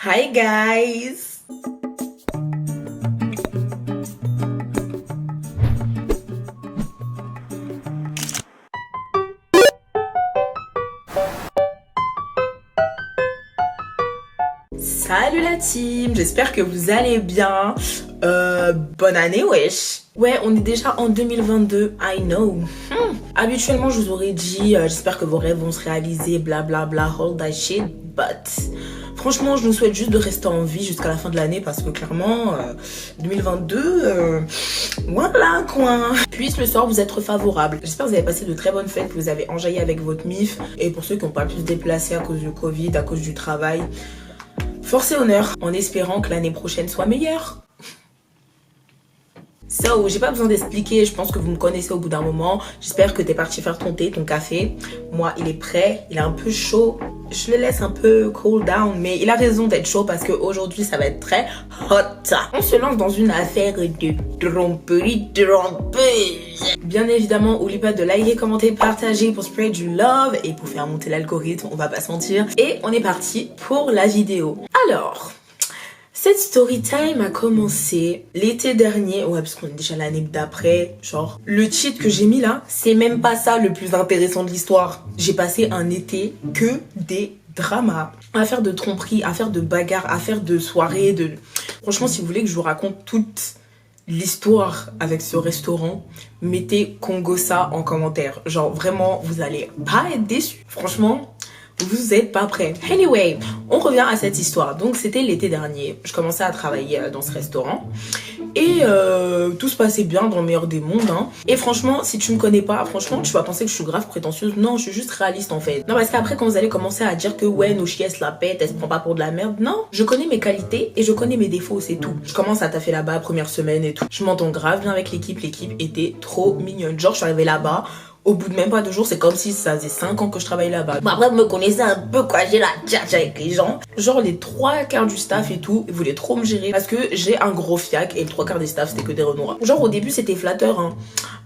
Hi guys! Salut la team, j'espère que vous allez bien. Bonne année wesh. Ouais, on est déjà en 2022, I know. Habituellement, je vous aurais dit, j'espère que vos rêves vont se réaliser, blablabla, bla, bla, all that shit, but... Franchement, je nous souhaite juste de rester en vie jusqu'à la fin de l'année parce que clairement, 2022, voilà quoi. Puisse le sort vous être favorable. J'espère que vous avez passé de très bonnes fêtes, que vous avez enjaillé avec votre MIF. Et pour ceux qui n'ont pas pu se déplacer à cause du Covid, à cause du travail, force et honneur en espérant que l'année prochaine soit meilleure. So, j'ai pas besoin d'expliquer, je pense que vous me connaissez au bout d'un moment. J'espère que t'es parti faire ton thé, ton café. Moi, il est prêt, il est un peu chaud. Je le laisse un peu cool down, mais il a raison d'être chaud parce qu'aujourd'hui, ça va être très hot. On se lance dans une affaire de tromperie trompeuse. Bien évidemment, n'oublie pas de liker, commenter, partager pour spread du love et pour faire monter l'algorithme, on va pas se mentir. Et on est parti pour la vidéo. Alors... cette story time a commencé l'été dernier, ouais parce qu'on est déjà l'année d'après, genre le cheat que j'ai mis là, c'est même pas ça le plus intéressant de l'histoire. J'ai passé un été que des dramas, affaires de tromperie, affaires de bagarres, affaires de soirées, de... Franchement si vous voulez que je vous raconte toute l'histoire avec ce restaurant, mettez Congossa en commentaire, genre vraiment vous allez pas être déçus, franchement... vous êtes pas prêts. Anyway, on revient à cette histoire. Donc c'était l'été dernier. Je commençais à travailler dans ce restaurant. Et tout se passait bien dans le meilleur des mondes. Hein. Et franchement, si tu me connais pas, franchement, tu vas penser que je suis grave prétentieuse. Non, je suis juste réaliste en fait. Non, parce qu'après, quand vous allez commencer à dire que ouais, nos chiesses la pète, elle se prend pas pour de la merde. Non, je connais mes qualités et je connais mes défauts, c'est tout. Je commence à taffer là-bas, première semaine et tout. Je m'entends grave bien avec l'équipe. L'équipe était trop mignonne. Genre, je suis arrivée là-bas. Au bout de même pas 2 jours, c'est comme si ça faisait 5 ans que je travaillais là-bas. Bon, après, vous me connaissez un peu quoi, j'ai la tchatcha avec les gens. Genre, les 3/4 du staff et tout, ils voulaient trop me gérer parce que j'ai un gros fiac et le 3/4 des staff, c'était que des renois. Genre, au début, c'était flatteur, hein.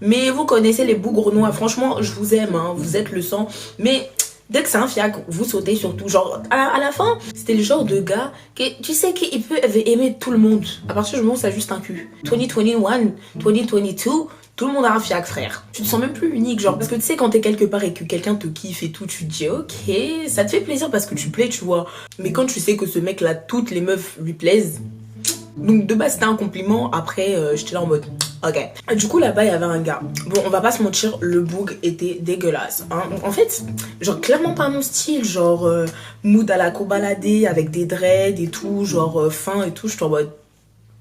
Mais vous connaissez les bougres renois. Franchement, je vous aime, hein. Vous êtes le sang. Mais... dès que c'est un fiac, vous sautez surtout. Genre, à la fin, c'était le genre de gars que tu sais qu'il peut aimer tout le monde. À partir du moment où ça a juste un cul. 2021, 2022, tout le monde a un fiac, frère. Tu te sens même plus unique, genre. Parce que tu sais, quand t'es quelque part et que quelqu'un te kiffe et tout, tu te dis, ok, ça te fait plaisir parce que tu plais, tu vois. Mais quand tu sais que ce mec-là, toutes les meufs lui plaisent. Donc, de base, c'était un compliment. Après, j'étais là en mode... ok. Du coup, là-bas, il y avait un gars. Bon, on va pas se mentir, le boug était dégueulasse. Hein. En fait, genre, clairement pas mon style. Genre, mood à la cobaladée, avec des dreads et tout. Genre, fin et tout. Je suis en mode...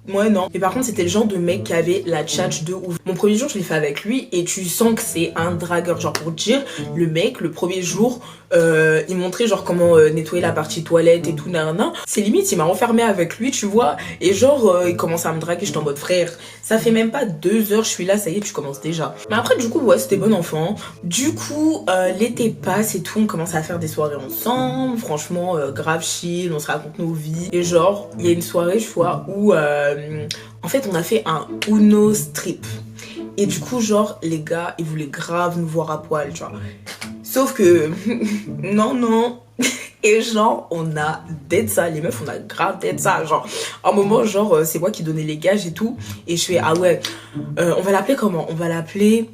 ouais, non. Et par contre, c'était le genre de mec qui avait la tchatch de ouf. Mon premier jour, je l'ai fait avec lui et tu sens que c'est un dragueur. Genre, pour dire, le mec, le premier jour, il montrait genre comment nettoyer la partie toilette et tout, nan. C'est limite, il m'a enfermé avec lui, tu vois. Et genre, il commence à me draguer, j'étais en mode frère. Ça fait même pas 2 heures, je suis là, ça y est, tu commences déjà. Mais après, du coup, ouais, c'était bon enfant. Du coup, l'été passe et tout, on commence à faire des soirées ensemble. Franchement, grave chill, on se raconte nos vies. Et genre, il y a une soirée, je vois, où... en fait, on a fait un Uno strip. Et du coup, genre, les gars, ils voulaient grave nous voir à poil, tu vois. Sauf que, non. Et genre, on a dead ça, les meufs, on a grave dead ça. Genre, à un moment, genre, c'est moi qui donnais les gages et tout. Et je fais, ah ouais, on va l'appeler comment? On va l'appeler...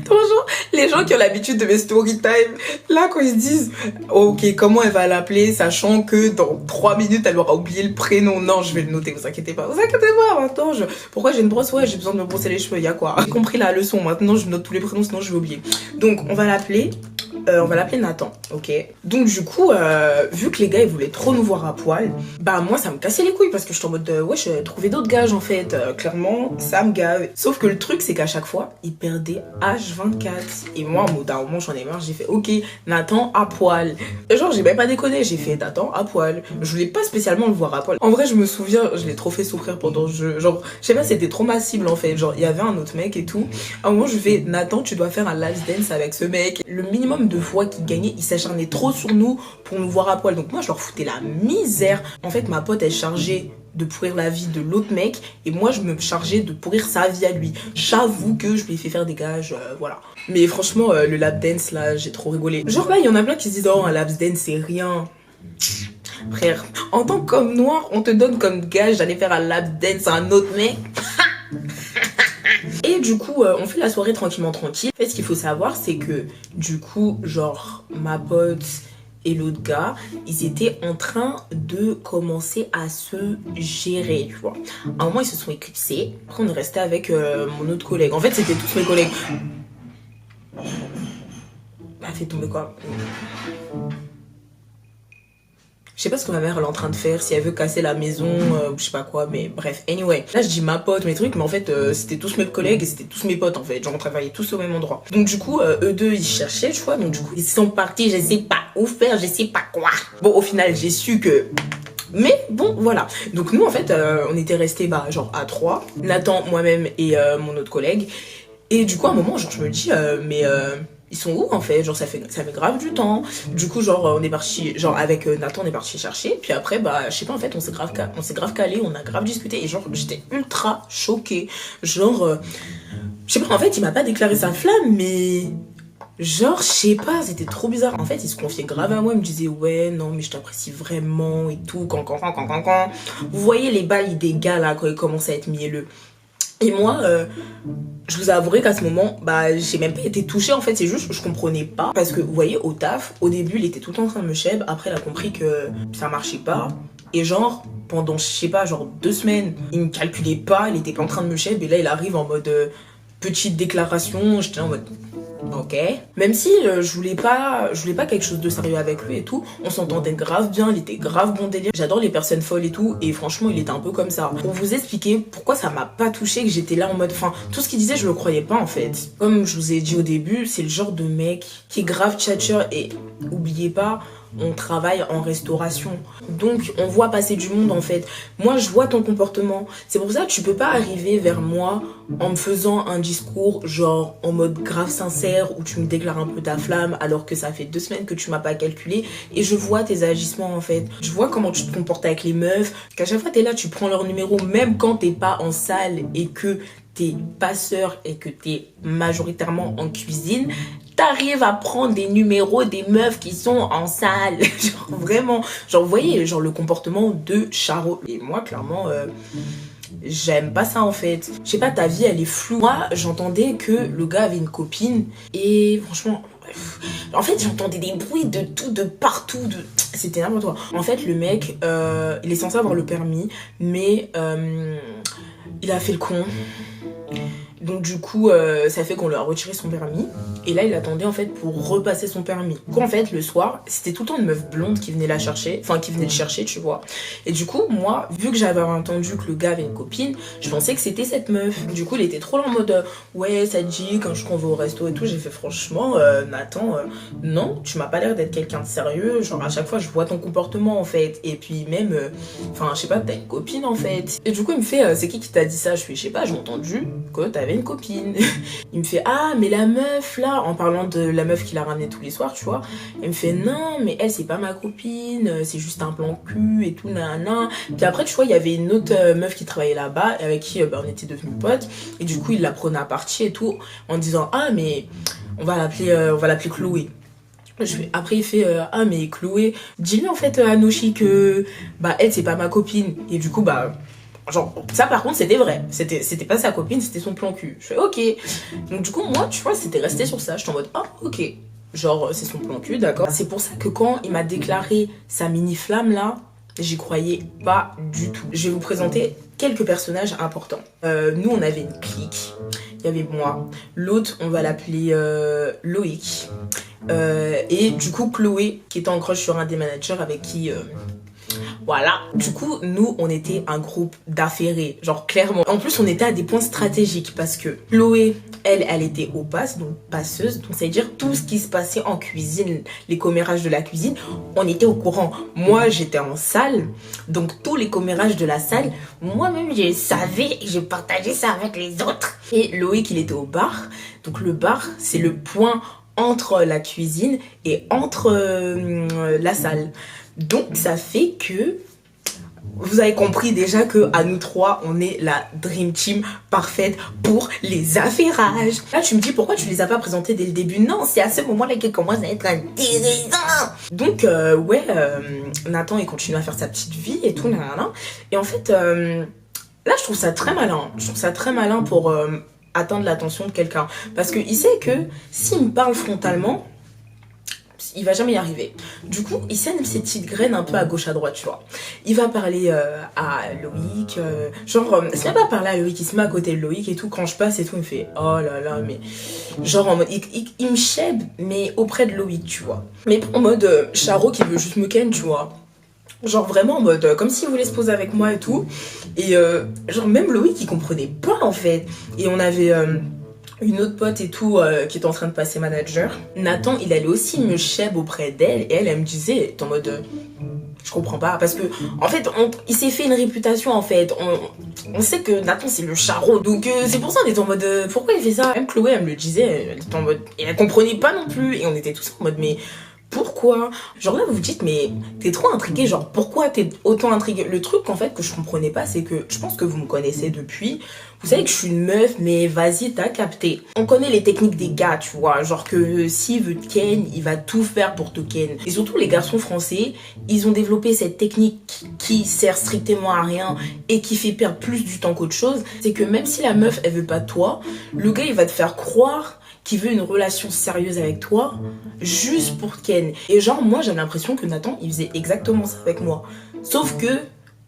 Bonjour, les gens qui ont l'habitude de mes story time, là quand ils se disent ok comment elle va l'appeler sachant que dans 3 minutes elle aura oublié le prénom, non je vais le noter, vous inquiétez pas maintenant pourquoi j'ai une brosse, ouais j'ai besoin de me brosser les cheveux, y a quoi, j'ai compris la leçon, maintenant je note tous les prénoms sinon je vais oublier. Donc on va l'appeler Nathan, ok. Donc du coup, vu que les gars ils voulaient trop nous voir à poil, bah moi ça me cassait les couilles parce que je suis en mode ouais j'ai trouvé d'autres gages en fait, clairement ça me gave. Sauf que le truc c'est qu'à chaque fois ils perdaient H24 et moi au bout d'un moment j'en ai marre, j'ai fait ok Nathan à poil. Et genre j'ai même pas déconné, j'ai fait Nathan à poil. Je voulais pas spécialement le voir à poil. En vrai je me souviens, je l'ai trop fait souffrir pendant le jeu, genre je sais pas c'était trop ma cible en fait, genre il y avait un autre mec et tout. À un moment je fais Nathan tu dois faire un last dance avec ce mec. Le minimum de fois qu'ils gagnaient, ils s'acharnaient trop sur nous pour nous voir à poil. Donc moi je leur foutais la misère. En fait ma pote elle chargeait de pourrir la vie de l'autre mec et moi je me chargeais de pourrir sa vie à lui. J'avoue que je lui ai fait faire des gages, voilà. Mais franchement le lap dance là j'ai trop rigolé. Genre là il y en a plein qui se disent oh un lap dance c'est rien. Frère, en tant qu'homme noir, on te donne comme gage d'aller faire un lap dance à un autre mec. Et du coup, on fait la soirée tranquillement tranquille. En fait, ce qu'il faut savoir, c'est que du coup, genre, ma pote et l'autre gars, ils étaient en train de commencer à se gérer, tu vois. À un moment, ils se sont éclipsés. Après, on est resté avec mon autre collègue. En fait, c'était tous mes collègues. Bah, fait tomber quoi? Je sais pas ce que ma mère elle est en train de faire, si elle veut casser la maison ou je sais pas quoi, mais bref, anyway. Là je dis ma pote, mes trucs, mais en fait c'était tous mes collègues et c'était tous mes potes en fait, genre on travaillait tous au même endroit. Donc du coup, eux deux ils cherchaient, tu vois, donc du coup ils sont partis, je sais pas où faire, je sais pas quoi. Bon au final j'ai su que... Mais bon, voilà. Donc nous, en fait, on était restés, bah, genre, à 3. Nathan, moi-même et mon autre collègue. Et du coup, à un moment, genre, je me dis, ils sont où, en fait? Genre, ça fait grave du temps. Du coup, genre, on est parti, genre, avec Nathan, on est parti chercher. Puis après, bah, je sais pas, en fait, on s'est grave calé, on a grave discuté. Et genre, j'étais ultra choquée. Genre, je sais pas, en fait, il m'a pas déclaré sa flamme, mais... Genre, je sais pas, c'était trop bizarre. En fait, il se confiait grave à moi, il me disait ouais, non, mais je t'apprécie vraiment et tout, quand. Vous voyez les bails des gars là, quand ils commencent à être mielleux. Et moi, je vous avouerai qu'à ce moment, bah, j'ai même pas été touchée en fait, c'est juste que je comprenais pas. Parce que vous voyez, au taf, au début, il était tout le temps en train de me chèvre, après, il a compris que ça marchait pas. Et genre, pendant, je sais pas, genre 2 semaines, il me calculait pas, il était pas en train de me chèvre, et là, il arrive en mode petite déclaration, j'étais en mode. Ok. Même si je voulais pas quelque chose de sérieux avec lui et tout, on s'entendait grave bien, il était grave bon délire. J'adore les personnes folles et tout, et franchement il était un peu comme ça. Pour vous expliquer pourquoi ça m'a pas touché, que j'étais là en mode, enfin, tout ce qu'il disait je le croyais pas en fait. Comme je vous ai dit au début, c'est le genre de mec qui est grave tchatcheur et oubliez pas, on travaille en restauration. Donc, on voit passer du monde, en fait. Moi, je vois ton comportement. C'est pour ça que tu peux pas arriver vers moi en me faisant un discours, genre, en mode grave sincère, où tu me déclares un peu ta flamme, alors que ça fait 2 semaines que tu m'as pas calculé. Et je vois tes agissements, en fait. Je vois comment tu te comportes avec les meufs. Qu'à chaque fois, t'es là, tu prends leur numéro, même quand t'es pas en salle et que t'es passeur et que t'es majoritairement en cuisine, t'arrives à prendre des numéros des meufs qui sont en salle. Genre vraiment, genre vous voyez, genre le comportement de Charo. Et moi clairement, j'aime pas ça en fait. Je sais pas, ta vie elle est floue. Moi j'entendais que le gars avait une copine et franchement... En fait, j'entendais des bruits de tout, de partout, c'était n'importe quoi. En fait, le mec, il est censé avoir le permis, mais il a fait le con. Donc du coup, ça fait qu'on lui a retiré son permis. Et là, il attendait en fait pour repasser son permis. Du coup, en fait, le soir, c'était tout le temps une meuf blonde qui venait la chercher. Enfin, qui venait le chercher, tu vois. Et du coup, moi, vu que j'avais entendu que le gars avait une copine, je pensais que c'était cette meuf. Du coup, il était trop là en mode ouais, ça te dit quand je qu'on va au resto et tout. J'ai fait franchement, Nathan, non, tu m'as pas l'air d'être quelqu'un de sérieux. Genre, à chaque fois, je vois ton comportement en fait. Et puis même, enfin, je sais pas, t'as une copine en fait. Et du coup, il me fait, c'est qui t'a dit ça? Je fais, je sais pas, j'ai entendu que t'avais une copine. Il me fait, ah mais la meuf là, en parlant de la meuf qu'il a ramenée tous les soirs, tu vois. Il me fait, non mais elle c'est pas ma copine, c'est juste un plan cul et tout, nanana. Puis après tu vois, il y avait une autre meuf qui travaillait là-bas avec qui on était devenus potes. Et du coup il la prenait à partie et tout, en disant, ah mais on va l'appeler Chloé. Après il fait ah mais Chloé, dis-lui en fait à Noshi que bah elle c'est pas ma copine. Et du coup bah genre, ça par contre c'était vrai, c'était pas sa copine, c'était son plan cul. Je fais ok. Donc du coup moi tu vois c'était resté sur ça, j'étais en mode ah ok. Genre c'est son plan cul, d'accord. C'est pour ça que quand il m'a déclaré sa mini flamme là, j'y croyais pas du tout. Je vais vous présenter quelques personnages importants. Nous on avait une clique, il y avait moi, l'autre on va l'appeler Loïc. Et du coup Chloé qui était en crush sur un des managers avec qui... Voilà. Du coup, nous, on était un groupe d'affairés, genre clairement. En plus, on était à des points stratégiques parce que Chloé, elle était au pass, donc passeuse. Donc, ça veut dire tout ce qui se passait en cuisine, les commérages de la cuisine, on était au courant. Moi, j'étais en salle, donc tous les commérages de la salle, moi-même, je savais et je partageais ça avec les autres. Et Loïc, il était au bar. Donc, le bar, c'est le point entre la cuisine et entre la salle. Donc ça fait que vous avez compris déjà que à nous trois, on est la dream team parfaite pour les affairages. Là, tu me dis pourquoi tu les as pas présentés dès le début? Non, c'est à ce moment-là qu'il commence à être intéressant. Donc, Nathan, il continue à faire sa petite vie et tout, nanana. Et en fait, là, je trouve ça très malin. Je trouve ça très malin pour atteindre l'attention de quelqu'un. Parce qu'il sait que s'il me parle frontalement, il va jamais y arriver. Du coup, il sème ses petites graines un peu à gauche à droite, tu vois. Il va parler à Loïc, c'est même pas parler à Loïc, il se met à côté de Loïc et tout. Quand je passe et tout, il me fait oh là là, mais genre en mode, il me chèbe, mais auprès de Loïc, tu vois. Mais en mode Charo qui veut juste me ken, tu vois. Genre vraiment en mode, comme s'il voulait se poser avec moi et tout. Et genre même Loïc, il comprenait pas en fait. Et on avait une autre pote et tout qui était en train de passer manager. Nathan, il allait aussi me chèbe auprès d'elle et elle me disait, t'es en mode, je comprends pas. Parce que, en fait, il s'est fait une réputation en fait. On sait que Nathan, c'est le charreau. Donc c'est pour ça on était en mode, pourquoi il fait ça? Même Chloé, elle me le disait, elle était en mode, et elle comprenait pas non plus. Et on était tous en mode, mais pourquoi? Genre là vous vous dites mais t'es trop intrigué, genre pourquoi t'es autant intrigué? Le truc en fait que je comprenais pas, c'est que je pense que vous me connaissez depuis, vous savez que je suis une meuf, mais vas-y t'as capté. On connaît les techniques des gars, tu vois, genre que s'il veut te ken, il va tout faire pour te ken. Et surtout les garçons français, ils ont développé cette technique qui sert strictement à rien et qui fait perdre plus du temps qu'autre chose. C'est que même si la meuf elle veut pas de toi, le gars il va te faire croire qui veut une relation sérieuse avec toi juste pour ken. Et genre moi j'avais l'impression que Nathan il faisait exactement ça avec moi, sauf que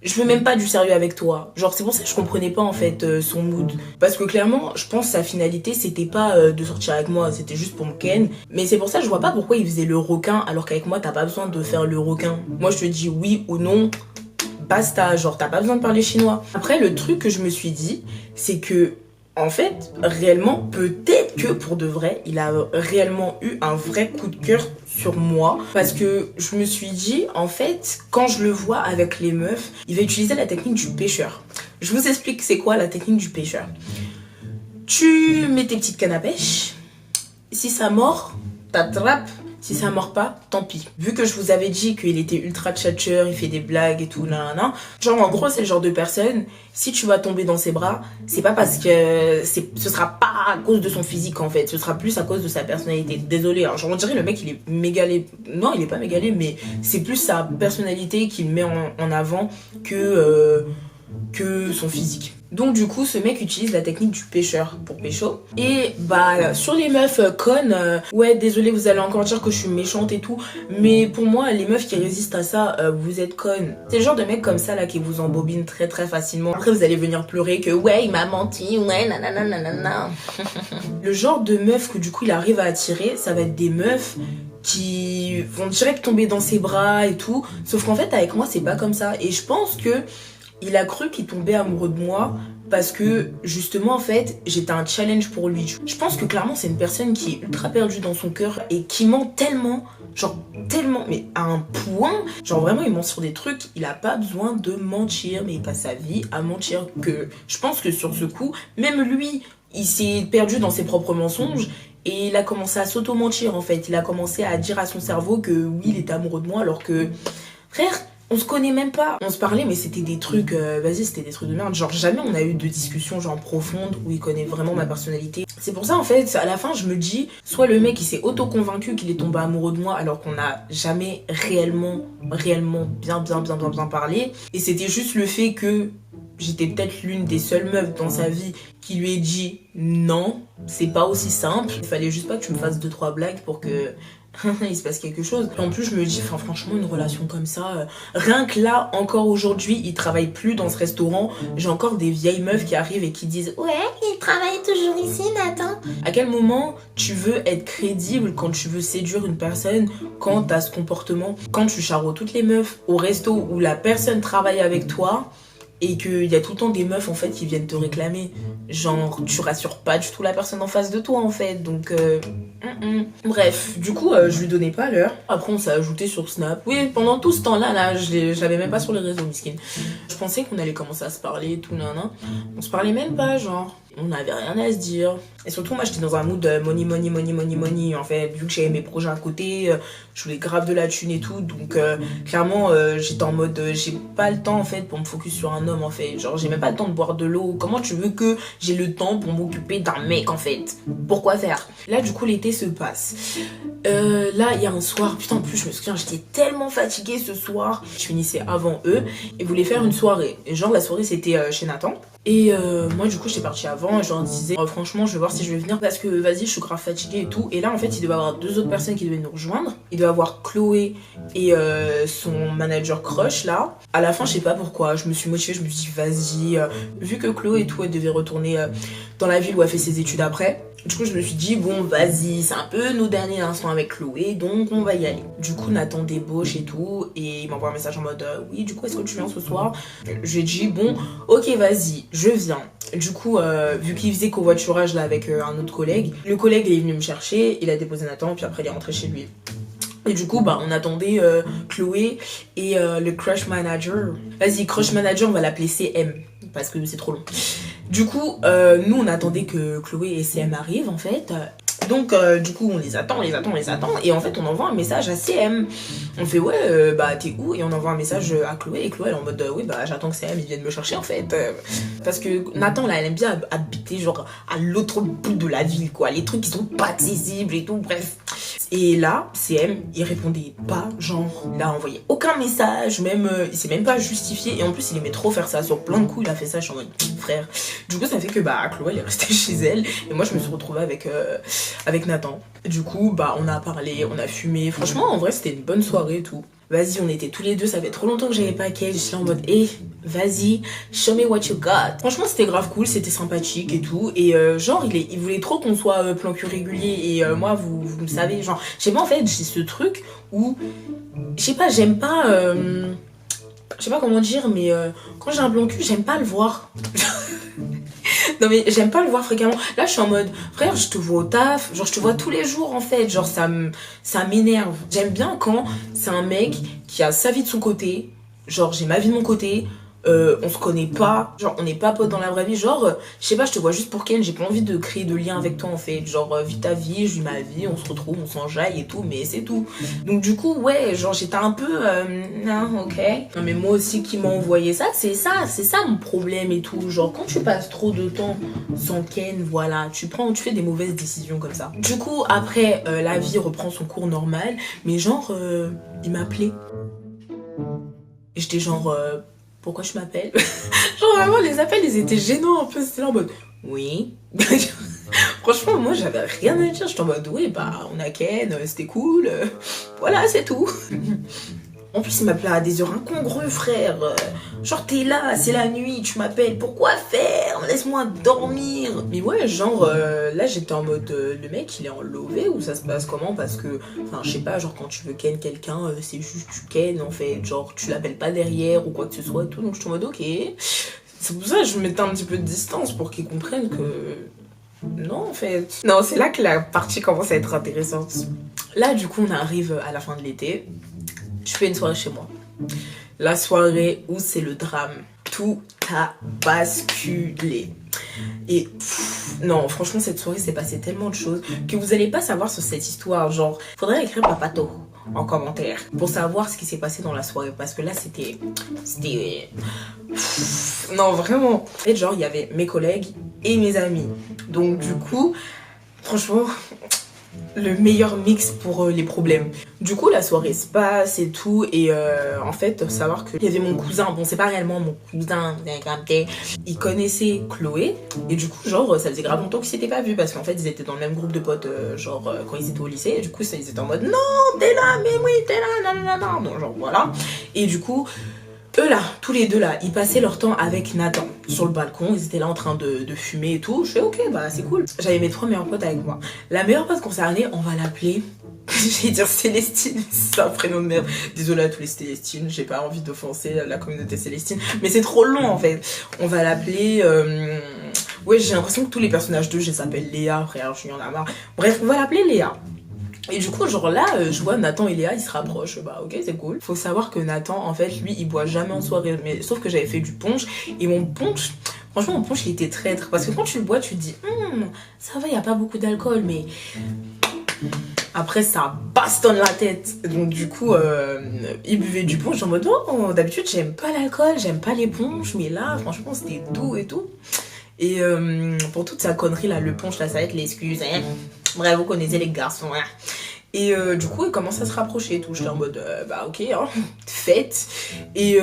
je veux même pas du sérieux avec toi. Genre c'est pour ça que je comprenais pas en fait son mood, parce que clairement je pense sa finalité c'était pas de sortir avec moi, c'était juste pour me ken. Mais c'est pour ça que je vois pas pourquoi il faisait le requin alors qu'avec moi t'as pas besoin de faire le requin. Moi je te dis oui ou non, basta, genre t'as pas besoin de parler chinois. Après le truc que je me suis dit, c'est que en fait, réellement, peut-être que pour de vrai, il a réellement eu un vrai coup de cœur sur moi. Parce que je me suis dit, en fait, quand je le vois avec les meufs, il va utiliser la technique du pêcheur. Je vous explique c'est quoi la technique du pêcheur. Tu mets tes petites cannes à pêche. Si ça mord, t'attrapes. Si ça mord pas, tant pis. Vu que je vous avais dit qu'il était ultra tchatcheur, il fait des blagues et tout, nan. Genre en gros c'est le genre de personne, si tu vas tomber dans ses bras, c'est pas parce que ce sera pas à cause de son physique en fait, ce sera plus à cause de sa personnalité. Désolé, hein, genre on dirait le mec il est mégalé, non il est pas mégalé, mais c'est plus sa personnalité qu'il met en avant que son physique. Donc du coup ce mec utilise la technique du pêcheur pour pécho. Et bah sur les meufs connes, ouais désolé vous allez encore dire que je suis méchante et tout, mais pour moi les meufs qui résistent à ça, vous êtes connes. C'est le genre de mec comme ça là qui vous embobine très très facilement. Après vous allez venir pleurer que ouais il m'a menti, ouais nanana. Le genre de meuf que du coup il arrive à attirer, ça va être des meufs qui vont direct tomber dans ses bras et tout. Sauf qu'en fait avec moi c'est pas comme ça. Et je pense que il a cru qu'il tombait amoureux de moi parce que justement en fait j'étais un challenge pour lui. Je pense que clairement c'est une personne qui est ultra perdue dans son cœur et qui ment tellement, genre tellement, mais à un point, genre vraiment il ment sur des trucs, il a pas besoin de mentir, mais il passe sa vie à mentir. Que je pense que sur ce coup, même lui, il s'est perdu dans ses propres mensonges. Et il a commencé à s'auto-mentir en fait, il a commencé à dire à son cerveau que oui il était amoureux de moi alors que frère, on se connaît même pas. On se parlait mais c'était des trucs, vas-y c'était des trucs de merde. Genre jamais on a eu de discussion genre profonde où il connaît vraiment ma personnalité. C'est pour ça en fait, à la fin je me dis, soit le mec il s'est auto-convaincu qu'il est tombé amoureux de moi alors qu'on n'a jamais réellement bien parlé. Et c'était juste le fait que j'étais peut-être l'une des seules meufs dans sa vie qui lui ait dit non, c'est pas aussi simple. Il fallait juste pas que tu me fasses 2-3 blagues pour que il se passe quelque chose. En plus je me dis, franchement une relation comme ça, rien que là encore aujourd'hui il travaille plus dans ce restaurant. J'ai encore des vieilles meufs qui arrivent et qui disent ouais il travaille toujours ici Nathan. À quel moment tu veux être crédible quand tu veux séduire une personne, quand t'as ce comportement, quand tu charros toutes les meufs au resto où la personne travaille avec toi et qu'il y a tout le temps des meufs en fait qui viennent te réclamer. Genre tu rassures pas du tout la personne en face de toi en fait. Donc bref, du coup je lui donnais pas l'heure. Après on s'est ajouté sur Snap. Oui pendant tout ce temps là je l'avais même pas sur les réseaux miskin. Je pensais qu'on allait commencer à se parler et tout nan. On se parlait même pas genre. On n'avait rien à se dire. Et surtout, moi, j'étais dans un mood de money, money, money, money, money. En fait, vu que j'avais mes projets à côté, je voulais grave de la thune et tout. Donc, clairement, j'étais en mode, j'ai pas le temps, en fait, pour me focus sur un homme, en fait. Genre, j'ai même pas le temps de boire de l'eau. Comment tu veux que j'ai le temps pour m'occuper d'un mec, en fait? Pourquoi faire? Là, du coup, l'été se passe. Là, il y a un soir, putain, en plus, je me souviens, j'étais tellement fatiguée ce soir. Je finissais avant eux. Ils voulaient faire une soirée. Et genre, la soirée, c'était chez Nathan. Et moi du coup j'étais partie avant et je leur disais franchement je vais voir si je vais venir parce que vas-y je suis grave fatiguée et tout. Et là en fait il devait y avoir 2 autres personnes qui devaient nous rejoindre. Il devait y avoir Chloé et son manager crush là. À la fin je sais pas pourquoi je me suis motivée, je me suis dit vas-y vu que Chloé et tout elle devait retourner dans la ville où elle fait ses études après. Du coup je me suis dit bon vas-y c'est un peu nos derniers instants avec Chloé donc on va y aller. Du coup Nathan débauche et tout et il m'envoie un message en mode oui du coup est-ce que tu viens ce soir? J'ai dit bon ok vas-y je viens. Du coup vu qu'il faisait covoiturage là avec un autre collègue, le collègue il est venu me chercher, il a déposé Nathan puis après il est rentré chez lui. Et du coup, bah, on attendait Chloé et le crush manager. Vas-y, crush manager, on va l'appeler CM parce que c'est trop long. Du coup, nous, on attendait que Chloé et CM arrivent, en fait. Donc, du coup, on les attend. Et en fait, on envoie un message à CM. On fait, ouais, bah, t'es où? Et on envoie un message à Chloé. Et Chloé, elle est en mode, oui, bah, j'attends que CM, il vienne me chercher, en fait. Parce que Nathan, là, elle aime bien habiter, genre, à l'autre bout de la ville, quoi. Les trucs qui sont pas accessibles et tout, bref. Et là, CM, il répondait pas, genre, il a envoyé aucun message, même, il s'est même pas justifié. Et en plus, il aimait trop faire ça. Sur plein de coups, il a fait ça, je suis en mode, frère. Du coup, ça fait que, bah, Chloé, elle est restée chez elle. Et moi, je me suis retrouvée avec Nathan. Du coup, bah, on a parlé, on a fumé. Franchement, en vrai, c'était une bonne soirée et tout. Vas-y, on était tous les deux, ça fait trop longtemps que j'avais pas qu'elle. J'étais en mode, vas-y, show me what you got. Franchement, c'était grave cool, c'était sympathique et tout. Et genre, il voulait trop qu'on soit plan cul régulier. Et moi, vous me savez, genre, je sais pas, en fait, j'ai ce truc où, je sais pas, j'aime pas, je sais pas comment dire, mais quand j'ai un plan cul, j'aime pas le voir. Non mais j'aime pas le voir fréquemment. Là je suis en mode frère je te vois au taf, genre je te vois tous les jours en fait, genre ça m'énerve. J'aime bien quand c'est un mec qui a sa vie de son côté, genre j'ai ma vie de mon côté, on se connaît pas, genre on n'est pas potes dans la vraie vie, genre je sais pas je te vois juste pour Ken, j'ai pas envie de créer de lien avec toi en fait, genre vis ta vie, je vis ma vie, on se retrouve, on s'enjaille et tout mais c'est tout. Donc du coup ouais genre j'étais un peu non ok. Non mais moi aussi qui m'a envoyé ça, c'est ça mon problème et tout, genre quand tu passes trop de temps sans Ken, voilà, tu fais des mauvaises décisions comme ça. Du coup après la vie reprend son cours normal, mais genre il m'appelait. Et j'étais genre pourquoi je m'appelle? Genre vraiment les appels ils étaient gênants un peu, c'était là en mode oui. Franchement moi j'avais rien à dire, j'étais en mode oui bah on a Ken, c'était cool, voilà c'est tout. En plus il m'appelait à des heures incongrues frère, genre t'es là, c'est la nuit, tu m'appelles, pourquoi faire? Laisse-moi dormir. Mais ouais genre là j'étais en mode le mec il est en lové ou ça se passe comment? Parce que enfin je sais pas, genre quand tu veux ken quelqu'un c'est juste tu ken en fait, genre tu l'appelles pas derrière ou quoi que ce soit et tout, donc je suis en mode ok. C'est pour ça que je mettais un petit peu de distance pour qu'ils comprennent que non en fait. Non c'est là que la partie commence à être intéressante. Là du coup on arrive à la fin de l'été. Je fais une soirée chez moi. La soirée où c'est le drame. Tout a basculé. Et non, franchement, cette soirée s'est passé tellement de choses que vous allez pas savoir sur cette histoire. Genre, faudrait écrire Papato en commentaire pour savoir ce qui s'est passé dans la soirée. Parce que là, c'était non, vraiment. En fait, genre, il y avait mes collègues et mes amis. Donc, du coup, franchement... le meilleur mix pour les problèmes. Du coup la soirée se passe et tout et en fait savoir qu'il y avait mon cousin, bon c'est pas réellement mon cousin, il connaissait Chloé et du coup genre ça faisait grave longtemps qu'ils s'étaient pas vus parce qu'en fait ils étaient dans le même groupe de potes genre quand ils étaient au lycée et du coup ça, ils étaient en mode non t'es là mais oui t'es là nanana, donc genre voilà. Et du coup eux là, tous les deux là, ils passaient leur temps avec Nathan sur le balcon, ils étaient là en train de fumer et tout. Je fais ok, bah c'est cool. J'avais mes 3 meilleurs potes avec moi. La meilleure pote concernée, on va l'appeler, je vais dire Célestine, c'est un prénom de merde. Désolée à tous les Célestines, j'ai pas envie d'offenser la communauté Célestine, mais c'est trop long en fait. On va l'appeler... Ouais, j'ai l'impression que tous les personnages d'eux, je les appelle Léa, frère, je y en a marre. Bref, on va l'appeler Léa. Et du coup genre là je vois Nathan et Léa ils se rapprochent, bah ok c'est cool. Faut savoir que Nathan en fait lui il boit jamais en soirée, mais sauf que j'avais fait du punch et mon punch Franchement, mon punch, il était traître. Parce que quand tu le bois, tu te dis, ça va, il n'y a pas beaucoup d'alcool, mais après, ça bastonne la tête. Donc, du coup, il buvait du punch en mode, oh, d'habitude, j'aime pas l'alcool, j'aime pas les punchs, mais là, franchement, c'était doux et tout. Et pour toute sa connerie, là, le punch, là, ça va être l'excuse. Hein. Bref, vous connaissez les garçons. Hein. Et du coup, il commence à se rapprocher et tout. J'étais en mode, bah ok, hein, fête. Et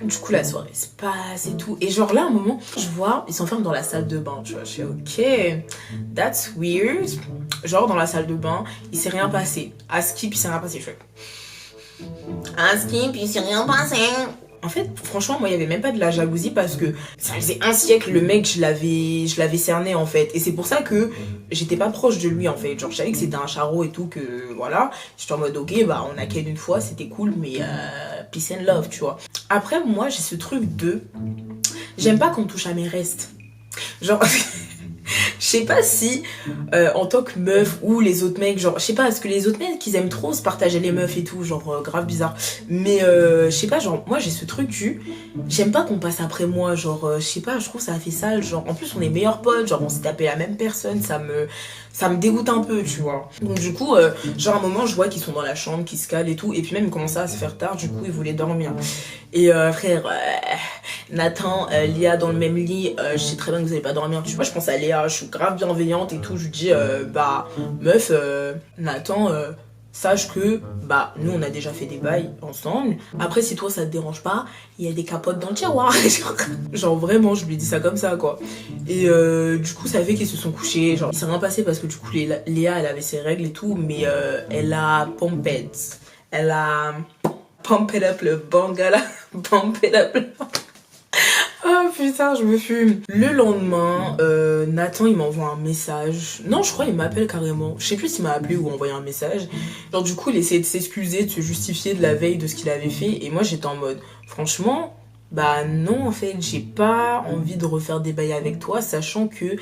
du coup, la soirée se passe et tout. Et genre là, à un moment, je vois, ils s'enferment dans la salle de bain. Tu vois, je suis ok, that's weird. Genre dans la salle de bain, il s'est rien passé. À skip, il s'est rien passé. Je fais, à skip, il s'est rien passé. En fait, franchement, moi, il y avait même pas de la jalousie parce que ça faisait un siècle, le mec, je l'avais cerné, en fait. Et c'est pour ça que j'étais pas proche de lui, en fait. Genre, je savais que c'était un charreau et tout, que voilà. J'étais en mode, ok, bah, on a qu'une une fois, c'était cool, mais peace and love, tu vois. Après, moi, j'ai ce truc de, j'aime pas qu'on touche à mes restes. Genre, je sais pas si en tant que meuf ou les autres mecs, genre, je sais pas, parce que les autres mecs, ils aiment trop se partager les meufs et tout, genre, grave bizarre. Mais je sais pas, genre, moi j'ai ce truc j'aime pas qu'on passe après moi, genre, je sais pas, je trouve ça fait sale, genre, en plus on est meilleurs potes, genre, on s'est tapé la même personne, ça me dégoûte un peu, tu vois. Donc du coup, genre, à un moment, je vois qu'ils sont dans la chambre, qu'ils se calent et tout, et puis même, ils commençaient à se faire tard, du coup, ils voulaient dormir. Et frère, Nathan, Léa dans le même lit, je sais très bien que vous allez pas dormir. Tu vois, je pense à Léa, je suis grave bienveillante et tout. Je lui dis, bah, meuf, Nathan, sache que, bah, nous on a déjà fait des bails ensemble. Après, si toi ça te dérange pas, il y a des capotes dans le tiroir. Genre vraiment, je lui ai dit ça comme ça, quoi. Et du coup, ça fait qu'ils se sont couchés. Genre, il s'est rien passé parce que du coup, Léa, elle avait ses règles et tout, mais elle a pumped. Elle a pumped up le bangala. Pumped up le... Oh putain, je me fume. Le lendemain, Nathan il m'envoie un message. Non, je crois il m'appelle carrément. Je sais plus s'il m'a appelé ou envoyé un message. Genre du coup il essayait de s'excuser, de se justifier de la veille de ce qu'il avait fait. Et moi j'étais en mode, franchement, bah non en fait, j'ai pas envie de refaire des bails avec toi, sachant que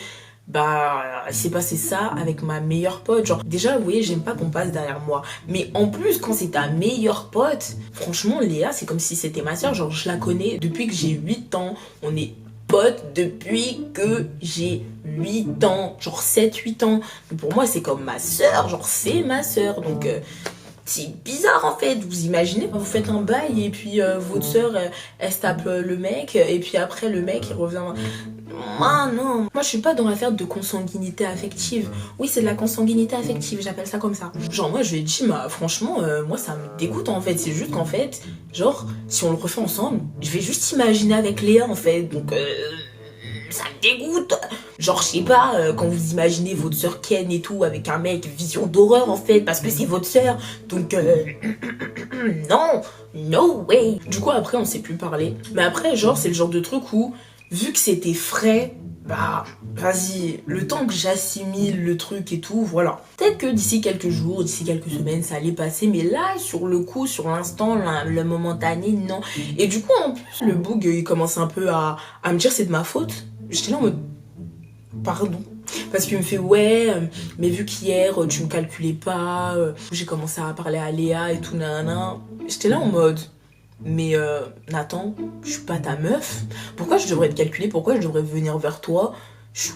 bah c'est passé ça avec ma meilleure pote. Genre déjà vous voyez, j'aime pas qu'on passe derrière moi, mais en plus quand c'est ta meilleure pote, franchement Léa c'est comme si c'était ma soeur. Genre je la connais depuis que j'ai 8 ans, on est potes depuis que j'ai 8 ans, genre 7-8 ans. Pour moi c'est comme ma soeur, genre c'est ma soeur. Donc c'est bizarre en fait, vous imaginez, vous faites un bail et puis votre soeur elle se tape le mec et puis après le mec il revient. Ah non, moi je suis pas dans l'affaire de consanguinité affective. Oui c'est de la consanguinité affective, j'appelle ça comme ça. Genre moi je lui ai dit, bah franchement moi ça me dégoûte en fait. C'est juste qu'en fait, genre si on le refait ensemble, je vais juste imaginer avec Léa en fait. Donc ça me dégoûte. Genre je sais pas, quand vous imaginez votre soeur Ken et tout avec un mec, vision d'horreur en fait, parce que c'est votre soeur. Donc non, no way. Du coup après on s'est plus parlé. Mais après genre c'est le genre de truc où vu que c'était frais, bah vas-y, le temps que j'assimile le truc et tout, voilà. Peut-être que d'ici quelques jours, d'ici quelques semaines, ça allait passer, mais là, sur le coup, sur l'instant, le momentané, non. Et du coup, en plus, le boug, il commence un peu à me dire c'est de ma faute. J'étais là en mode, pardon. Parce qu'il me fait ouais, mais vu qu'hier tu me calculais pas, j'ai commencé à parler à Léa et tout, nanana. J'étais là en mode... Mais Nathan, je suis pas ta meuf. Pourquoi je devrais te calculer? Pourquoi je devrais venir vers toi?